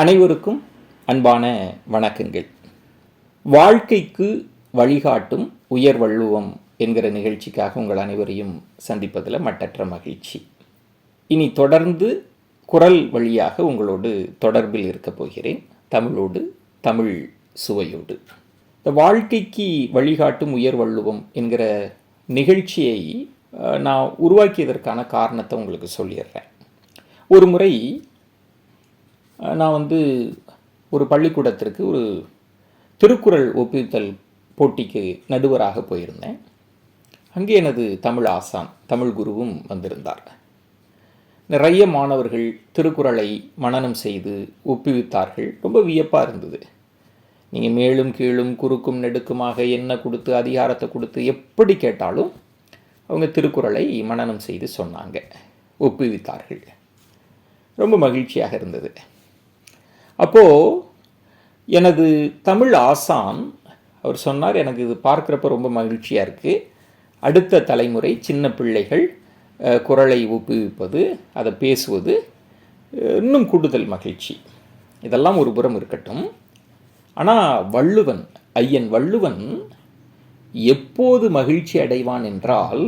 அனைவருக்கும் அன்பான வணக்கங்கள். வாழ்க்கைக்கு வழிகாட்டும் உயர் வள்ளுவம் என்கிற நிகழ்ச்சிக்காக உங்கள் அனைவரையும் சந்திப்பதில் மட்டற்ற மகிழ்ச்சி. இனி தொடர்ந்து குரல் வழியாக உங்களோடு தொடர்பில் இருக்கப் போகிறேன், தமிழோடு, தமிழ் சுவையோடு. இந்த வாழ்க்கைக்கு வழிகாட்டும் உயர் வள்ளுவம் என்கிற நிகழ்ச்சியை நான் உருவாக்கியதற்கான காரணத்தை உங்களுக்கு சொல்லிடுறேன். ஒரு முறை நான் ஒரு பள்ளிக்கூடத்திற்கு ஒரு திருக்குறள் ஒப்புவித்தல் போட்டிக்கு நடுவராக போயிருந்தேன். அங்கே எனது தமிழ் ஆசான், தமிழ் குருவும் வந்திருந்தார். நிறைய மாணவர்கள் திருக்குறளை மனனம் செய்து ஒப்புவித்தார்கள். ரொம்ப வியப்பாக இருந்தது. நீங்கள் மேலும் கீழும் குறுக்கும் நெடுக்குமாக என்ன கொடுத்து அதிகாரத்தை கொடுத்து எப்படி கேட்டாலும் அவங்க திருக்குறளை மனனம் செய்து சொன்னாங்க, ஒப்புவித்தார்கள். ரொம்ப மகிழ்ச்சியாக இருந்தது. அப்போது எனது தமிழ் ஆசான் அவர் சொன்னார், எனக்கு இது பார்க்குறப்ப ரொம்ப மகிழ்ச்சியாக இருக்குது. அடுத்த தலைமுறை சின்ன பிள்ளைகள் குறளை ஒப்புவிப்பது, அதை பேசுவது இன்னும் கூடுதல் மகிழ்ச்சி. இதெல்லாம் ஒரு புறம் இருக்கட்டும். ஆனால் வள்ளுவன், ஐயன் வள்ளுவன் எப்போது மகிழ்ச்சி அடைவான் என்றால்,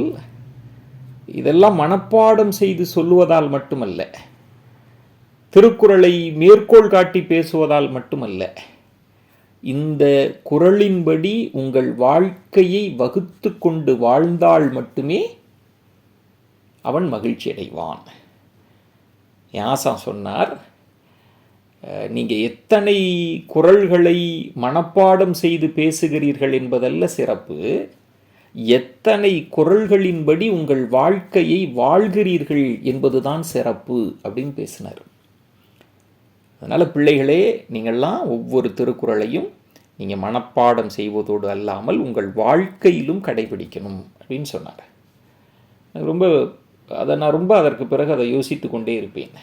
இதெல்லாம் மனப்பாடம் செய்து சொல்லுவதால் மட்டுமல்ல, திருக்குறளை மேற்கோள் காட்டி பேசுவதால் மட்டுமல்ல, இந்த குறளின்படி உங்கள் வாழ்க்கையை வகுத்து கொண்டு வாழ்ந்தால் மட்டுமே அவன் மகிழ்ச்சி அடைவான். யாசா சொன்னார், நீங்கள் எத்தனை குறள்களை மனப்பாடம் செய்து பேசுகிறீர்கள் என்பதல்ல சிறப்பு, எத்தனை குறள்களின்படி உங்கள் வாழ்க்கையை வாழ்கிறீர்கள் என்பதுதான் சிறப்பு அப்படின்னு பேசினார். அதனால் பிள்ளைகளே, நீங்கள்லாம் ஒவ்வொரு திருக்குறளையும் நீங்கள் மனப்பாடம் செய்வதோடு அல்லாமல் உங்கள் வாழ்க்கையிலும் கடைபிடிக்கணும் அப்படின்னு சொன்னார். நான் ரொம்ப அதற்கு பிறகு அதை யோசித்து கொண்டே இருப்பேன்.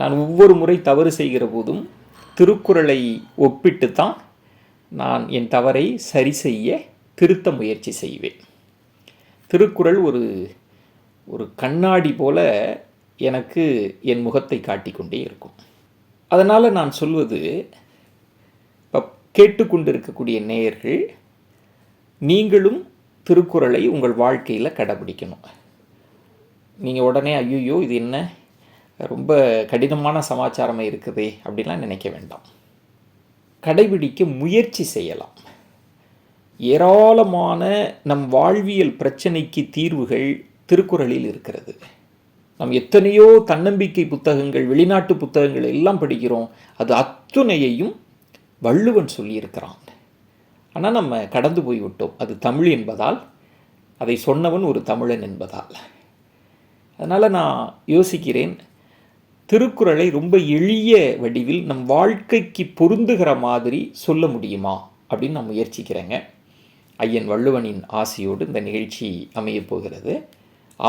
நான் ஒவ்வொரு முறை தவறு செய்கிற போதும் திருக்குறளை ஒப்பிட்டு தான் நான் என் தவறை சரி செய்ய திருத்த முயற்சி செய்வேன். திருக்குறள் ஒரு கண்ணாடி போல எனக்கு என் முகத்தை காட்டிக்கொண்டே இருக்கும். அதனால் நான் சொல்வது, இப்போ கேட்டுக்கொண்டிருக்கக்கூடிய நேயர்கள், நீங்களும் திருக்குறளை உங்கள் வாழ்க்கையில் கடைபிடிக்கணும். நீங்கள் உடனே ஐயோ இது என்ன ரொம்ப கடினமான சமாச்சாரமாக இருக்குதே அப்படின்லாம் நினைக்க வேண்டாம். கடைபிடிக்க முயற்சி செய்யலாம். ஏராளமான நம் வாழ்வியல் பிரச்சனைக்கு தீர்வுகள் திருக்குறளில் இருக்கிறது. நாம் எத்தனையோ தன்னம்பிக்கை புத்தகங்கள், வெளிநாட்டு புத்தகங்கள் எல்லாம் படிக்கிறோம். அது அத்துணையையும் வள்ளுவன் சொல்லியிருக்கிறான். ஆனால் நம்ம கடந்து போய்விட்டோம். அது தமிழ் என்பதால், அதை சொன்னவன் ஒரு தமிழன் என்பதால். அதனால் நான் யோசிக்கிறேன், திருக்குறளை ரொம்ப எளிய வடிவில் நம் வாழ்க்கைக்கு பொருந்துகிற மாதிரி சொல்ல முடியுமா அப்படின்னு நான் முயற்சிக்கிறேங்க. ஐயன் வள்ளுவனின் ஆசையோடு இந்த நிகழ்ச்சி அமையப் போகிறது.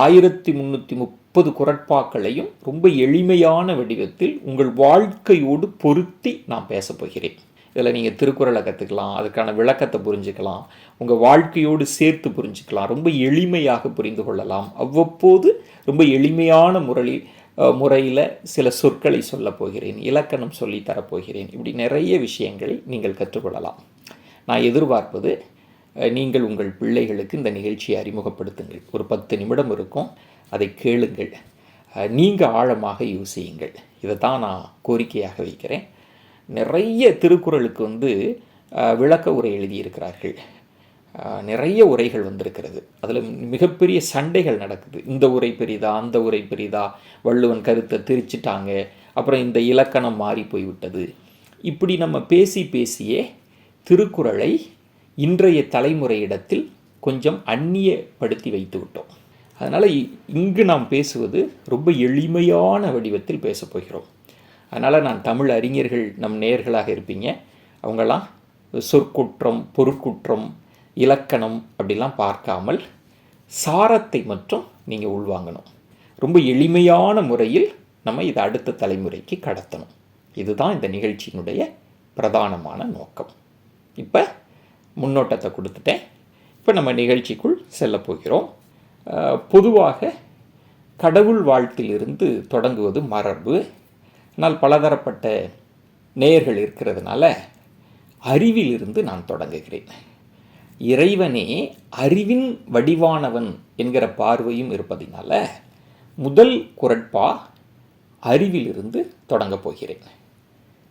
1330 குறட்பாக்களையும் ரொம்ப எளிமையான வடிவத்தில் உங்கள் வாழ்க்கையோடு பொருத்தி நான் பேசப் போகிறேன். இதில் நீங்கள் திருக்குறளை கற்றுக்கலாம், அதுக்கான விளக்கத்தை புரிஞ்சுக்கலாம், உங்கள் வாழ்க்கையோடு சேர்த்து புரிஞ்சுக்கலாம், ரொம்ப எளிமையாக புரிந்து கொள்ளலாம். அவ்வப்போது ரொம்ப எளிமையான முறையில் சில சொற்களை சொல்லப் போகிறேன், இலக்கணம் சொல்லி தரப்போகிறேன். இப்படி நிறைய விஷயங்களை நீங்கள் கற்றுக்கொள்ளலாம். நான் எதிர்பார்ப்பது, நீங்கள் உங்கள் பிள்ளைகளுக்கு இந்த நிகழ்ச்சியை அறிமுகப்படுத்துங்கள். ஒரு 10 நிமிடம் இருக்கும், அதை கேளுங்கள், நீங்கள் ஆழமாக யோசியுங்கள். இதை தான் நான் கோரிக்கையாக வைக்கிறேன். நிறைய திருக்குறளுக்கு விளக்க உரை எழுதியிருக்கிறார்கள். நிறைய உரைகள் வந்திருக்கிறது. அதில் மிகப்பெரிய சண்டைகள் நடக்குது. இந்த உரை பெரிதா, அந்த உரை பெரிதா, வள்ளுவன் கருத்தை திரிச்சிட்டாங்க, அப்புறம் இந்த இலக்கணம் மாறி போய்விட்டது. இப்படி நம்ம பேசியே திருக்குறளை இன்றைய தலைமுறையிடத்தில் கொஞ்சம் அந்நியப்படுத்தி வைத்து விட்டோம். அதனால் இங்கு நாம் பேசுவது ரொம்ப எளிமையான வடிவத்தில் பேசப் போகிறோம். அதனால் நான் தமிழ் அறிஞர்கள் நம் நேயர்களாக இருப்பீங்க. அவங்களாம் சொற்குற்றம், பொருட்குற்றம், இலக்கணம் அப்படிலாம் பார்க்காமல் சாரத்தை மட்டும் நீங்கள் உள்வாங்கணும். ரொம்ப எளிமையான முறையில் நம்ம இதை அடுத்த தலைமுறைக்கு கடத்தணும். இதுதான் இந்த நிகழ்ச்சியினுடைய பிரதானமான நோக்கம். இப்போ முன்னோட்டத்தை கொடுத்துட்டேன். இப்போ நம்ம நிகழ்ச்சிக்குள் செல்ல போகிறோம். பொதுவாக கடவுள் வாழ்த்திலிருந்து தொடங்குவது மரபு. ஆனால் பலதரப்பட்ட நேயர்கள் இருக்கிறதுனால அறிவிலிருந்து நான் தொடங்குகிறேன். இறைவனே அறிவின் வடிவானவன் என்கிற பார்வையும் இருப்பதினால முதல் குறட்பா அறிவிலிருந்து தொடங்கப் போகிறேன்.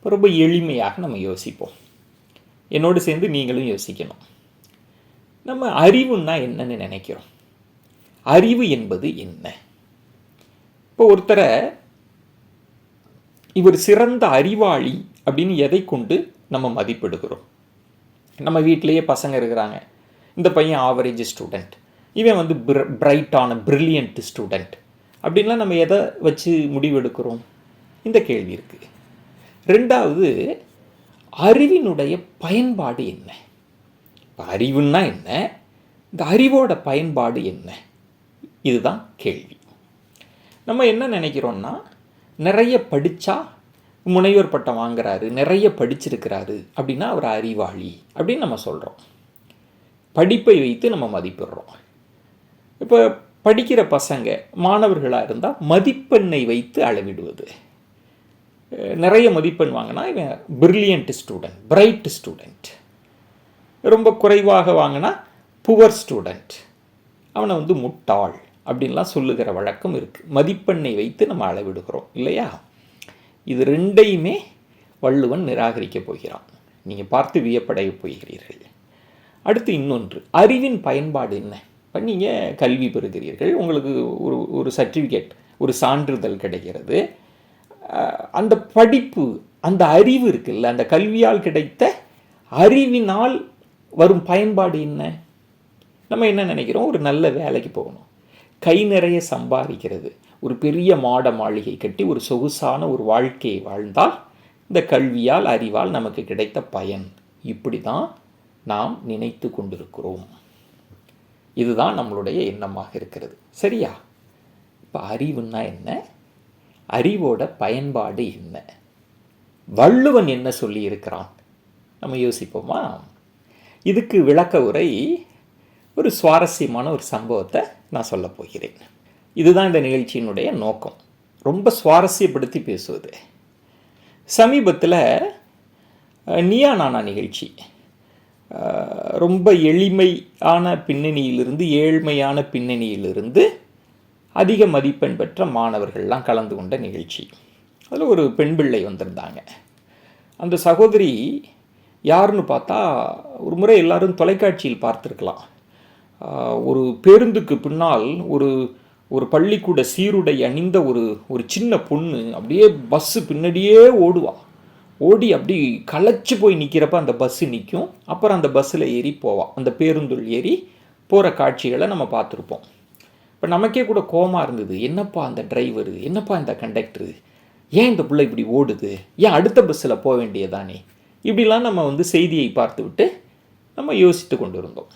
ரொம்ப எளிமையாக நம்ம யோசிப்போம். என்னோடு சேர்ந்து நீங்களும் யோசிக்கணும். நம்ம அறிவுன்னா என்னன்னு நினைக்கிறோம்? அறிவு என்பது என்ன? இப்போ ஒருத்தரை இவர் சிறந்த அறிவாளி அப்படின்னு எதை கொண்டு நம்ம மதிப்பிடுகிறோம்? நம்ம வீட்டிலேயே பசங்க இருக்கிறாங்க. இந்த பையன் ஆவரேஜ் ஸ்டூடெண்ட், இவன் வந்து பிரைட்டான பிரில்லியன்ட் ஸ்டூடெண்ட் அப்படின்லாம் நம்ம எதை வச்சு முடிவெடுக்கிறோம்? இந்த கேள்வி இருக்குது. ரெண்டாவது, அறிவினுடைய பயன்பாடு என்ன? இப்போ அறிவுன்னா என்ன, இந்த அறிவோட பயன்பாடு என்ன? இதுதான் கேள்வி. நம்ம என்ன நினைக்கிறோன்னா, நிறைய படித்தா முனைவர் பட்டம் வாங்குறாரு, நிறைய படிச்சிருக்கிறாரு அப்படின்னா அவர் அறிவாளி அப்படின்னு நம்ம சொல்கிறோம். படிப்பை வைத்து நம்ம மதிப்பிடுறோம். இப்போ படிக்கிற பசங்க மாணவர்களாக இருந்தால் மதிப்பெண்ணை வைத்து அளவிடுவது. நிறைய மதிப்பெண் வாங்கினா இவன் பிரில்லியன்ட் ஸ்டூடெண்ட், பிரைட் ஸ்டூடெண்ட். ரொம்ப குறைவாக வாங்கினா புவர் ஸ்டூடெண்ட், அவனை வந்து முட்டாள் அப்படின்லாம் சொல்லுகிற வழக்கம் இருக்குது. மதிப்பெண்ணை வைத்து நம்ம அளவிடுகிறோம் இல்லையா? இது ரெண்டையுமே வள்ளுவன் நிராகரிக்கப் போகிறான். நீங்கள் பார்த்து வியப்படைய போகிறீர்கள். அடுத்து இன்னொன்று, அறிவின் பயன்பாடு என்ன? இப்போ நீங்கள் கல்வி பெறுகிறீர்கள், உங்களுக்கு ஒரு சர்டிஃபிகேட், ஒரு சான்றிதழ் கிடைக்கிறது. அந்த படிப்பு, அந்த அறிவு இருக்குல்ல, அந்த கல்வியால் கிடைத்த அறிவினால் வரும் பயன்பாடு என்ன? நம்ம என்ன நினைக்கிறோம்? ஒரு நல்ல வேலைக்கு போகணும், கை நிறைய சம்பாதிக்கிறது, ஒரு பெரிய மாட மாளிகை கட்டி ஒரு சொகுசான ஒரு வாழ்க்கையை வாழ்ந்தால் இந்த கல்வியால் அறிவால் நமக்கு கிடைத்த பயன். இப்படி தான் நாம் நினைத்து கொண்டிருக்கிறோம். இதுதான் நம்மளுடைய எண்ணமாக இருக்கிறது. சரியா? இப்போ அறிவுன்னா என்ன, அறிவோட பயன்பாடு என்ன, வள்ளுவன் என்ன சொல்லி இருக்கிறான், நம்ம யோசிப்போமா? இதுக்கு விளக்க உரை ஒரு சுவாரஸ்யமான ஒரு சம்பவத்தை நான் சொல்ல போகிறேன். இதுதான் இந்த நிகழ்ச்சியினுடைய நோக்கம், ரொம்ப சுவாரஸ்யப்படுத்தி பேசுவது. சமீபத்தில் நீயா நானா நிகழ்ச்சி, ரொம்ப எளிமையான பின்னணியிலிருந்து ஏழ்மையான பின்னணியிலிருந்து அதிக மதிப்பெண் பெற்ற மாணவர்கள்லாம் கலந்து கொண்ட நிகழ்ச்சி. அதில் ஒரு பெண் பிள்ளை வந்திருந்தாங்க. அந்த சகோதரி யாருன்னு பார்த்தா, ஒரு முறை எல்லாரும் தொலைக்காட்சியில் பார்த்துருக்கலாம். ஒரு பேருந்துக்கு பின்னால் ஒரு பள்ளிக்கூட சீருடை அணிந்த ஒரு சின்ன பொண்ணு அப்படியே பஸ்ஸு பின்னாடியே ஓடி அப்படி களைச்சி போய் நிற்கிறப்ப அந்த பஸ்ஸு நிற்கும். அப்புறம் அந்த பஸ்ஸில் ஏறி போவாள், அந்த பேருந்தில் ஏறி போகிற காட்சிகளை நம்ம பார்த்துருப்போம். இப்போ நமக்கே கூட கோபமாக இருந்தது, என்னப்பா அந்த டிரைவரு, என்னப்பா இந்த கண்டக்டரு, ஏன் இந்த பிள்ளை இப்படி ஓடுது, ஏன் அடுத்த பஸ்ஸில் போக வேண்டியதானே, இப்படிலாம் நம்ம வந்து செய்தியை பார்த்து விட்டு நம்ம யோசித்து கொண்டு இருந்தோம்.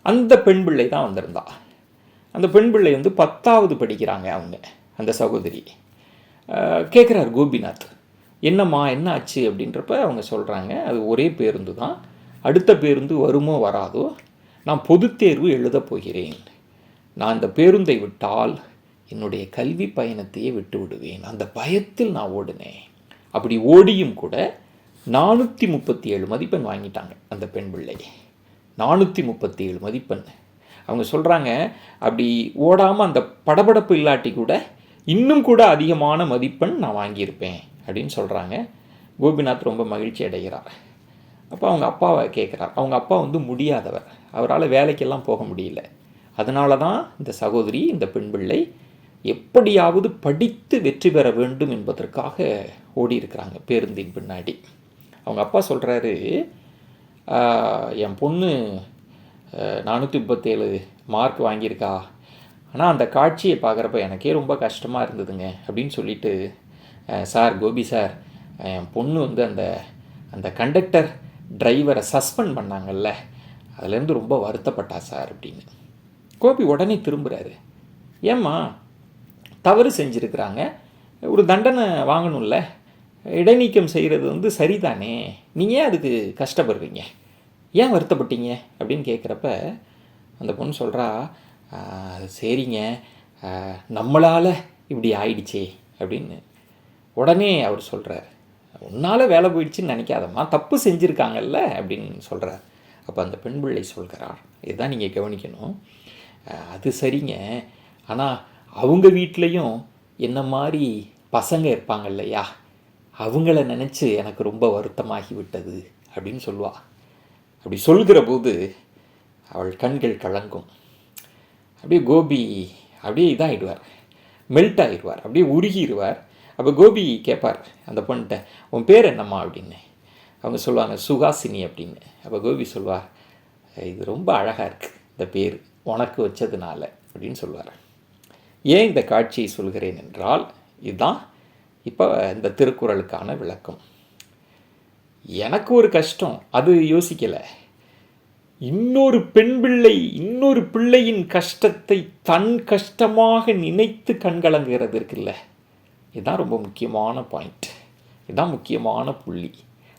அந்த பெண் பிள்ளை தான் வந்திருந்தா. அந்த பெண் பிள்ளை வந்து 10வது படிக்கிறாங்க. அவங்க அந்த சகோதரி கேட்குறாரு கோபிநாத், என்னம்மா என்ன ஆச்சு அப்படின்றப்ப அவங்க சொல்கிறாங்க, அது ஒரே பேருந்து தான், அடுத்த பேருந்து வருமோ வராதோ, நான் பொதுத் தேர்வு எழுதப் போகிறேன், நான் இந்த பேருந்தை விட்டால் என்னுடைய கல்வி பயணத்தையே விட்டு விடுவேன், அந்த பயத்தில் நான் ஓடினேன். அப்படி ஓடியும் கூட 437 மதிப்பெண் வாங்கிட்டாங்க அந்த பெண் பிள்ளை. 437 மதிப்பெண். அவங்க சொல்கிறாங்க, அப்படி ஓடாமல் அந்த படபடப்பு இல்லாட்டி கூட இன்னும் கூட அதிகமான மதிப்பெண் நான் வாங்கியிருப்பேன் அப்படின்னு சொல்கிறாங்க. கோபிநாத் ரொம்ப மகிழ்ச்சி அடைகிறார். அப்போ அவங்க அப்பாவை கேட்குறார். அவங்க அப்பா வந்து முடியாதவர், அவரால் வேலைக்கெல்லாம் போக முடியல. அதனால தான் இந்த சகோதரி, இந்த பெண் பிள்ளை எப்படியாவது படித்து வெற்றி பெற வேண்டும் என்பதற்காக ஓடி இருக்கிறாங்க பேருந்தின் பின்னாடி. அவங்க அப்பா சொல்கிறாரு, என் பொண்ணு 437 மார்க் வாங்கியிருக்கா, ஆனால் அந்த காட்சியை பார்க்குறப்ப எனக்கே ரொம்ப கஷ்டமாக இருந்ததுங்க அப்படின்னு சொல்லிட்டு, சார் கோபி சார், என் பொண்ணு வந்து அந்த கண்டக்டர் டிரைவரை சஸ்பெண்ட் பண்ணாங்கல்ல, அதுலேருந்து ரொம்ப வருத்தப்பட்டா சார் அப்படின்னு. கோபி உடனே திரும்புகிறாரு. ஏம்மா, தவறு செஞ்சுருக்கிறாங்க, ஒரு தண்டனை வாங்கணும்ல, இடைநீக்கம் செய்கிறது வந்து சரிதானே, நீங்கள் ஏன் அதுக்கு கஷ்டப்படுறீங்க, ஏன் வருத்தப்பட்டீங்க அப்படின்னு கேட்குறப்ப அந்த பொண்ணு சொல்கிறா, சரிங்க, நம்மளால் இப்படி ஆயிடுச்சே அப்படின்னு. உடனே அவர் சொல்கிறார், உன்னால் வேலை போயிடுச்சுன்னு நினைக்காதம்மா, தப்பு செஞ்சுருக்காங்கல்ல அப்படின்னு சொல்கிறார். அப்போ அந்த பெண் பிள்ளை சொல்கிறார், இதுதான் நீங்கள் கவனிக்கணும், அது சரிங்க, ஆனால் அவங்க வீட்லேயும் என்ன மாதிரி பசங்க இருப்பாங்க இல்லையா, அவங்கள நினச்சி எனக்கு ரொம்ப வருத்தமாகி விட்டது அப்படின்னு சொல்லுவாள். அப்படி சொல்கிற போது அவள் கண்கள் கலங்கும். அப்படியே கோபி அப்படியே இதாகிடுவார், மெல்ட் ஆகிடுவார், அப்படியே உருகிடுவார். அப்போ கோபி கேட்பார் அந்த பொண்ணிட்ட, உன் பேர் என்னம்மா அப்படின்னு. அவங்க சொல்லுவாங்க சுகாசினி அப்படின்னு. அப்போ கோபி சொல்வார், இது ரொம்ப அழகாக இருக்குது இந்த பேர், உனக்கு வச்சதுனால அப்படின்னு சொல்லுவார். ஏன் இந்த காட்சியை சொல்கிறேன் என்றால், இதுதான் இப்போ இந்த திருக்குறளுக்கான விளக்கம். எனக்கு ஒரு கஷ்டம், அது யோசிக்கலை. இன்னொரு பெண் பிள்ளை இன்னொரு பிள்ளையின் கஷ்டத்தை தன் கஷ்டமாக நினைத்து கண்கலங்குகிறது இருக்குல்ல, இதுதான் ரொம்ப முக்கியமான பாயிண்ட், இதுதான் முக்கியமான புள்ளி.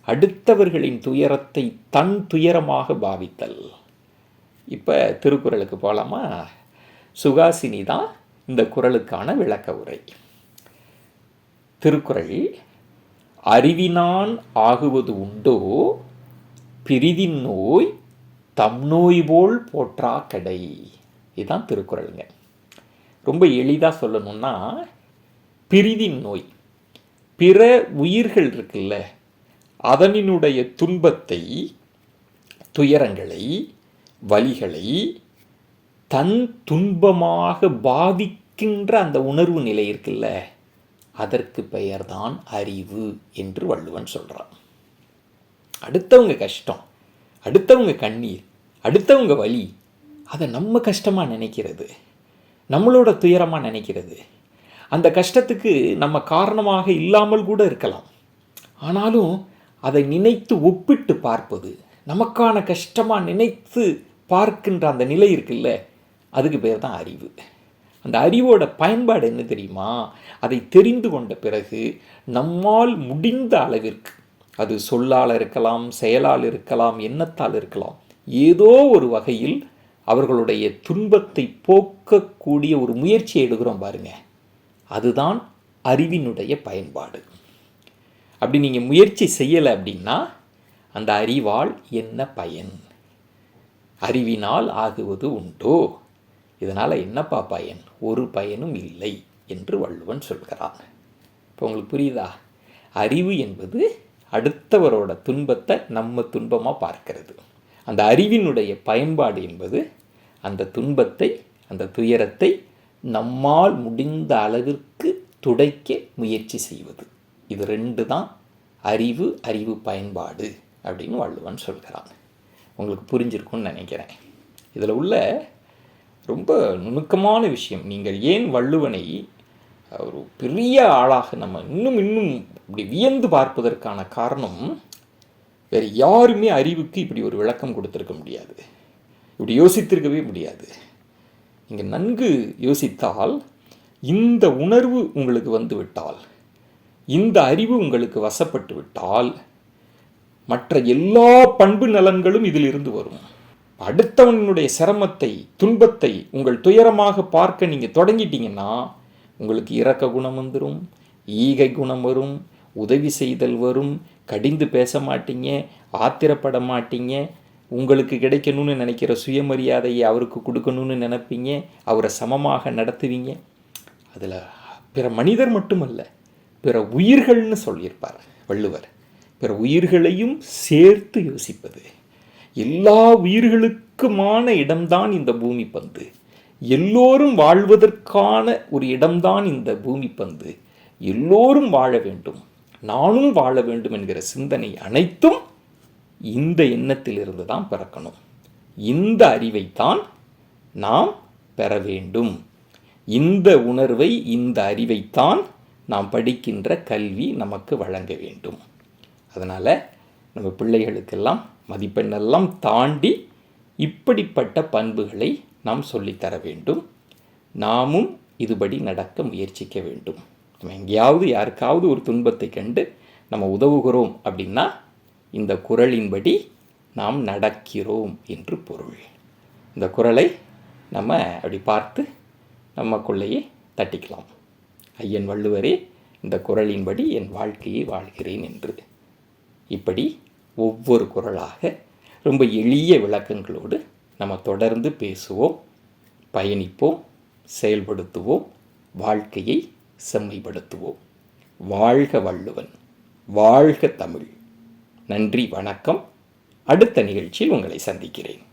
அடுத்தவர்களின் துயரத்தை தன் துயரமாக பாவித்தல். இப்போ திருக்குறளுக்கு போகலாமா? சுகாசினி தான் இந்த குறளுக்கான விளக்க உரை. திருக்குறள், அறிவினான் ஆகுவது உண்டோ பிரிதின் நோய் தம் நோய் போல் போற்றா கடை. இதுதான் திருக்குறளுங்க. ரொம்ப எளிதாக சொல்லணும்னா, பிரிதின் நோய், பிற உயிர்கள் இருக்குல்ல, அதனினுடைய துன்பத்தை, துயரங்களை, வலிகளை தன் துன்பமாக பாவிக்கின்ற அந்த உணர்வு நிலை இருக்குல்ல, அதற்கு பெயர்தான் அறிவு என்று வள்ளுவன் சொல்கிறான். அடுத்தவங்க கஷ்டம், அடுத்தவங்க கண்ணீர், அடுத்தவங்க வலி, அதை நம்ம கஷ்டமாக நினைக்கிறது, நம்மளோட துயரமாக நினைக்கிறது. அந்த கஷ்டத்துக்கு நம்ம காரணமாக இல்லாமல் கூட இருக்கலாம், ஆனாலும் அதை நினைத்து ஒப்பிட்டு பார்ப்பது, நமக்கான கஷ்டமாக நினைத்து பார்க்கின்ற அந்த நிலை இருக்குல்ல, அதுக்கு பேர் தான் அறிவு. அந்த அறிவோட பயன்பாடு என்ன தெரியுமா? அதை தெரிந்து கொண்ட பிறகு நம்மால் முடிந்த அளவிற்கு, அது சொல்லால் இருக்கலாம், செயலால் இருக்கலாம், எண்ணத்தால் இருக்கலாம், ஏதோ ஒரு வகையில் அவர்களுடைய துன்பத்தை போக்கக்கூடிய ஒரு முயற்சியை எடுக்கிறோம் பாருங்க, அதுதான் அறிவினுடைய பயன்பாடு. அப்படி நீங்கள் முயற்சி செய்யலை அப்படின்னா அந்த அறிவால் என்ன பயன்? அறிவினால் ஆகுவது உண்டோ, இதனால் என்னப்பா பயன்? ஒரு பயனும் இல்லை என்று வள்ளுவன் சொல்கிறான். இப்போ உங்களுக்கு புரியுதா? அறிவு என்பது அடுத்தவரோட துன்பத்தை நம்ம துன்பமாக பார்க்கிறது. அந்த அறிவினுடைய பயன்பாடு என்பது அந்த துன்பத்தை, அந்த துயரத்தை நம்மால் முடிந்த அளவிற்கு துடைக்க முயற்சி செய்வது. இது ரெண்டு தான் அறிவு, அறிவு பயன்பாடு அப்படின்னு வள்ளுவன் சொல்கிறான். உங்களுக்கு புரிஞ்சிருக்கும்னு நினைக்கிறேன். இதில் உள்ள ரொம்ப நுணுக்கமான விஷயம், நீங்கள் ஏன் வள்ளுவனை ஒரு பெரிய ஆளாக நம்ம இன்னும் இப்படி வியந்து பார்ப்பதற்கான காரணம், வேறு யாருமே அறிவுக்கு இப்படி ஒரு விளக்கம் கொடுத்துருக்க முடியாது, இப்படி யோசித்திருக்கவே முடியாது. நீங்கள் நன்கு யோசித்தால், இந்த உணர்வு உங்களுக்கு வந்து விட்டால், இந்த அறிவு உங்களுக்கு வசப்பட்டு விட்டால், மற்ற எல்லா பண்பு நலன்களும் இதில் இருந்து வரும். அடுத்தவனுடைய சிரமத்தை, துன்பத்தை உங்கள் துயரமாக பார்க்க நீங்கள் தொடங்கிட்டீங்கன்னா உங்களுக்கு இரக்க குணம் வந்துடும், ஈகை குணம் வரும், உதவி செய்தல் வரும், கடிந்து பேச மாட்டீங்க, ஆத்திரப்பட மாட்டீங்க, உங்களுக்கு கிடைக்கணும்னு நினைக்கிற சுயமரியாதையை அவருக்கு கொடுக்கணும்னு நினைப்பீங்க, அவரை சமமாக நடத்துவீங்க. அதில் பிற மனிதர் மட்டுமல்ல, பிற உயிர்கள்னு சொல்லியிருப்பார் வள்ளுவர். பிற உயிர்களையும் சேர்த்து யோசிப்பது. எல்லா உயிர்களுக்குமான இடம்தான் இந்த பூமி பந்து, எல்லோரும் வாழ்வதற்கான ஒரு இடம்தான் இந்த பூமி பந்து, எல்லோரும் வாழ வேண்டும், நானும் வாழ வேண்டும் என்கிற சிந்தனை அனைத்தும் இந்த எண்ணத்திலிருந்து தான் பிறக்கணும். இந்த அறிவைத்தான் நாம் பெற வேண்டும். இந்த உணர்வை, இந்த அறிவைத்தான் நாம் படிக்கின்ற கல்வி நமக்கு வழங்க வேண்டும். அதனால் நம்ம பிள்ளைகளுக்கெல்லாம் மதிப்பெண்ணெல்லாம் தாண்டி இப்படிப்பட்ட பண்புகளை நாம் சொல்லித்தர வேண்டும். நாமும் இதுபடி நடக்க முயற்சிக்க வேண்டும். நம்ம எங்கேயாவது யாருக்காவது ஒரு துன்பத்தை கண்டு நம்ம உதவுகிறோம் அப்படின்னா இந்த குறளின்படி நாம் நடக்கிறோம் என்று பொருள். இந்த குறளை நம்ம அப்படி பார்த்து நமக்குள்ளேயே தட்டிக்கலாம். ஐயன் வள்ளுவரே இந்த குறளின்படி என் வாழ்க்கையை வாழ்கிறேன் என்று. இப்படி ஒவ்வொரு குறளாக ரொம்ப எளிய விளக்கங்களோடு நம்ம தொடர்ந்து பேசுவோம், பயணிப்போம், செயல்படுத்துவோம், வாழ்க்கையை செம்மைப்படுத்துவோம். வாழ்க வள்ளுவன், வாழ்க தமிழ். நன்றி, வணக்கம். அடுத்த நிகழ்ச்சியில் உங்களை சந்திக்கிறேன்.